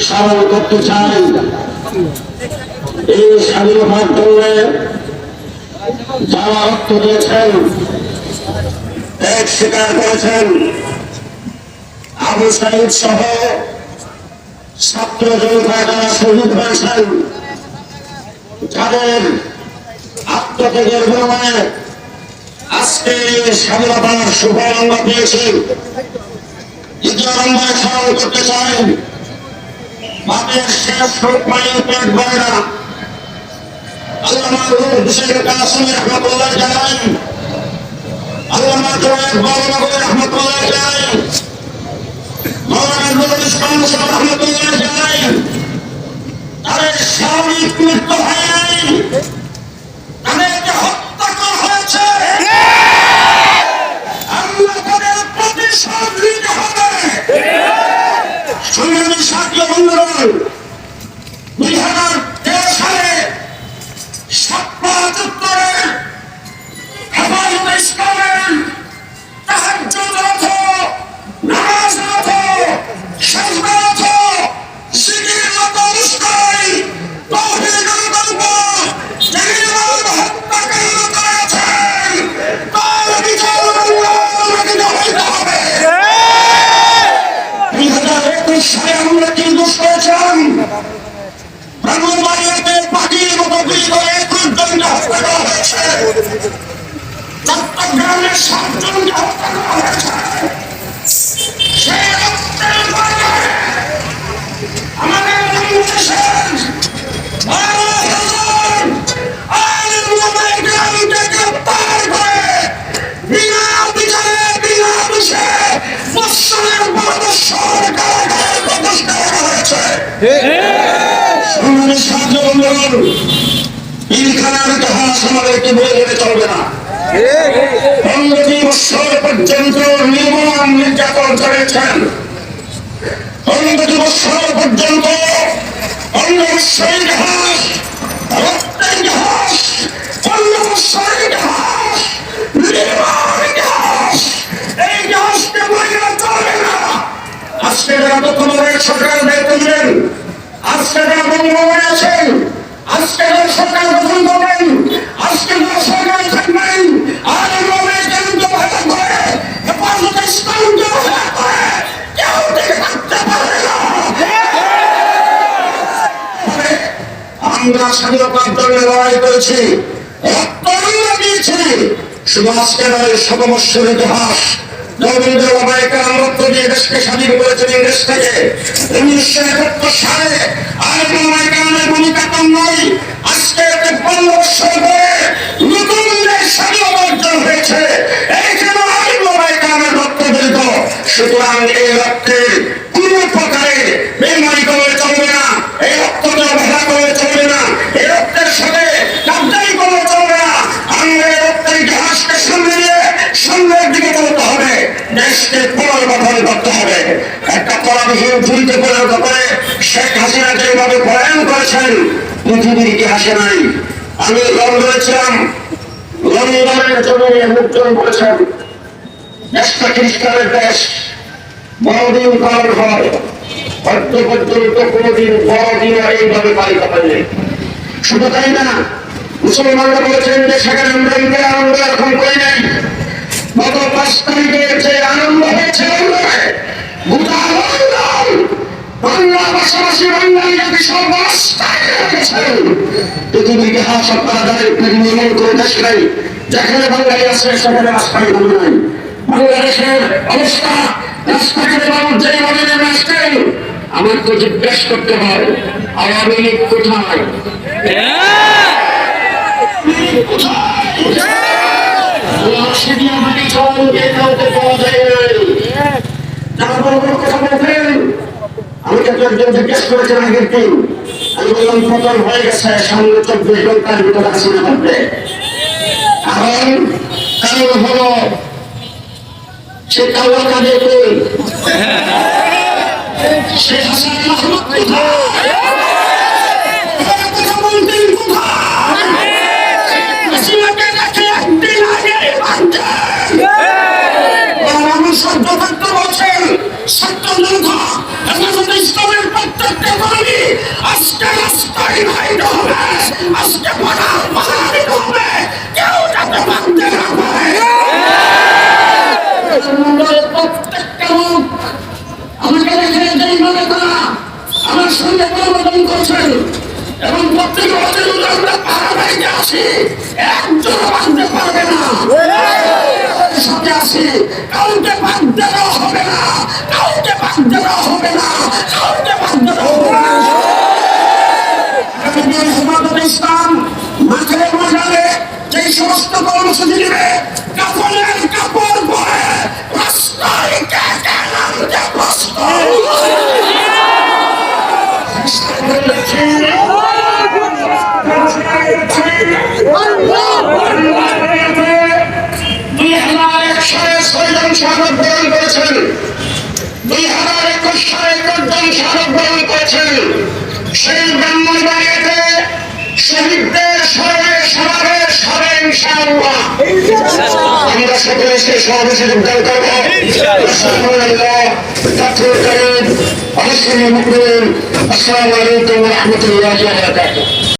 স্মরণ করতে চাই এই স্বাধীনতার জন্য যারা রক্ত দিয়েছেন, ত্যাগ স্বীকার করেছেন, আবু সাইদ সহ ছাত্র জনতা যারা শহীদ হয়েছেন, যাদের আত্মত্যাগের বিনিময়ে আজকে স্বাধীনতার সুফল আমরা পেয়েছি। দ্বিতীয় নম্বরে স্মরণ করতে চাই বাপের শেষ রূপ পাইয়ে পেট ভরে না আল্লামা হুসেন কাসেমি রহমতুল্লাহ জানাই, আল্লামা জোয়েদ বাবুনগরী রহমতুল্লাহ জানাই, মাওলানা নুরুল ইসলাম সাহেব রহমতুল্লাহ জানাই, তাদের স্বাভাবিক মৃত্যু হয় নাই, তাদেরকে হত্যা করা হয়েছে। আমরা তাদের প্রতিশোধ নিতে হবে। সংগ্রামী সাথী বন্ধুগণ, 2013 সালে সাতপা চত্বরে হেফাজতে ইসলামের তাহাজ্জুদরত, নামাজরত, সাজদারত, জিকিররত অবস্থায় তাওহীদের গল্প জালিলভাবে হত্যাকাণ্ড করেছেন। তার বিচার আমাদেরকে হইতে হবে। 2021 সালে আমরা কিন্তু করেছিলাম ব্রাহ্মণবাড়িয়াতে পাখির মতো গুলি করে 21 জনকে হত্যা করা হয়েছে। চট্টগ্রামের 7 জনকে হত্যা করা হয়েছে। সেই রক্তের বদলে আমাদের বাংলাদেশের 12,000 আলেম ওলামায়ে কেরামকে গ্রেফতার করে বিনা বিচারে বিনা দোষে বৎসরের পর বৎসর কারাগারে প্রতিষ্ঠা করা হয়েছে। সংগ্রামী সাথী বন্ধুগণ, পিলখানার ইতিহাস আমাদেরকে বলে গেলে চলবে না। 15 বৎসর পর্যন্ত নির্মম নির্যাতন চালিয়েছেন। 15 বৎসর পর্যন্ত 15 বৎসরের ইতিহাস, রক্তের ইতিহাস, 15 বৎসরের ইতিহাস, নির্মম ইতিহাস। এই ইতিহাসকে বলে গেলে চলবে না। আজকে যারা তোমাদের সরকার দায়িত্ব দিলেন, আজকে যারা বঙ্গভবনে আছেন, আজকে যারা সরকার গঠন করবেন, আজকে যারা সরকার থাকবেন, আর কেন্দ্র ভাড়া করে হেফাজতে ইসলামকে ভাড়া করে কেউ থেকে থাকতে পারে না। আমরা স্বাধীনতার জন্য লড়াই করেছি, রক্ত দিয়েছি। শুধু আজকে নয়, 100 বৎসরের ইতিহাস রবীন্দ্র ওলামায়ে কেরাম রক্ত দিয়ে দেশকে স্বাধীন করেছেন ইংরেজ থেকে। 1971 সালে আলেম ওলামায়ে কেরামের ভূমিকা কম নয়। আজকে 53 বৎসর পরে নতুন দেশ স্বাধীনতা অর্জন হয়েছে, এই জন্য আলেম ওলামায়ে কেরামের রক্ত জড়িত। সুতরাং এই রক্তের কোন প্রকারে বেইমানি করলে চলবে না, এই রক্তকে অবহেলা করলে চলবে না, এই রক্তের সাথে গাদ্দারি করলে চলবে না। আমরা এই রক্তের ইতিহাসকে সামনে নিয়ে সামনের দিকে চলতে হবে, দেশকে পুনর্গঠন করতে হবে। একটা পরাধীন যুদ্ধে পরিণত করে শেখ হাসিনা যেভাবে পলায়ন করেছেন পৃথিবীর ইতিহাসে নাই। আমি লন্ডনে ছিলাম, লন্ডনের জমিনে লোকজন বলেছেন দেশটা খ্রিস্টানের দেশ, বড়দিন পালন হয়, অর্থ পর্যন্ত কোনদিন বড়দিন এইভাবে পালিত হয়নি। শুধু তাই না, মুসলমানরা বলেছেন যে সেখানে আমরা ঈদের আনন্দ এখন করি নাই। গত 5 তারিখের যে আনন্দ হয়েছে গোটা লন্ডন বাংলা ভাষাভাষী বাঙালি জাতি সর্বস্থায় রেখেছেন। পৃথিবীর ইতিহাস আপনারা জানেন, পৃথিবী এমন কোনো দেশ নাই যেখানে বাঙালি আছে সেখানে রাস্তায় নামে নাই। বাংলাদেশের অবস্থা, রাস্তাঘাটে মানুষ যেভাবে নেমে আসছেন, আমার তো জিজ্ঞেস করতে হয় আওয়ামী লীগ কোথায়? আমি একজন জিজ্ঞেস করেছেন আগের দিন, আমি বললাম পতন হয়ে গেছে, সামনে 24 ঘন্টার ভিতরে হাসিনা থাকবে। কারণ হলো সে কালো কাজে সে হাসান মাহমুদ কোথায়? ছাত্র করেছেন এবং প্রত্যেক বছর আমরা পাড়া বাড়িতে আসি, একজন বাঁধতে পারবে না। সাথে আসি, কাউকে বাঁধতে দেওয়া হবে না, কাউকে বাঁধতে দেওয়া হবে না, কাউকে বাঁধতে দেওয়া হবে না। হেফাজতে ইসলাম মাঠে ময়দানে যে সমস্ত কর্মসূচি নেবে, কাপড়ের কাপড় পরে রাস্তায় নামতে প্রস্তুত। শাহাদাত বরণ করেছেন, 2021 সালে ১৪ জন শাহাদাত বরণ করেছেন। সেই ব্রাহ্মণবাড়িয়াতে শহীদদের স্মরণে সমাবেশ হবে ইনশাআল্লাহ। আমরা সকলে সেই সমাবেশে যোগদান করবো। আসসালামু আলাইকুম ওয়া রাহমাতুল্লাহি ওয়া বারাকাতুহু।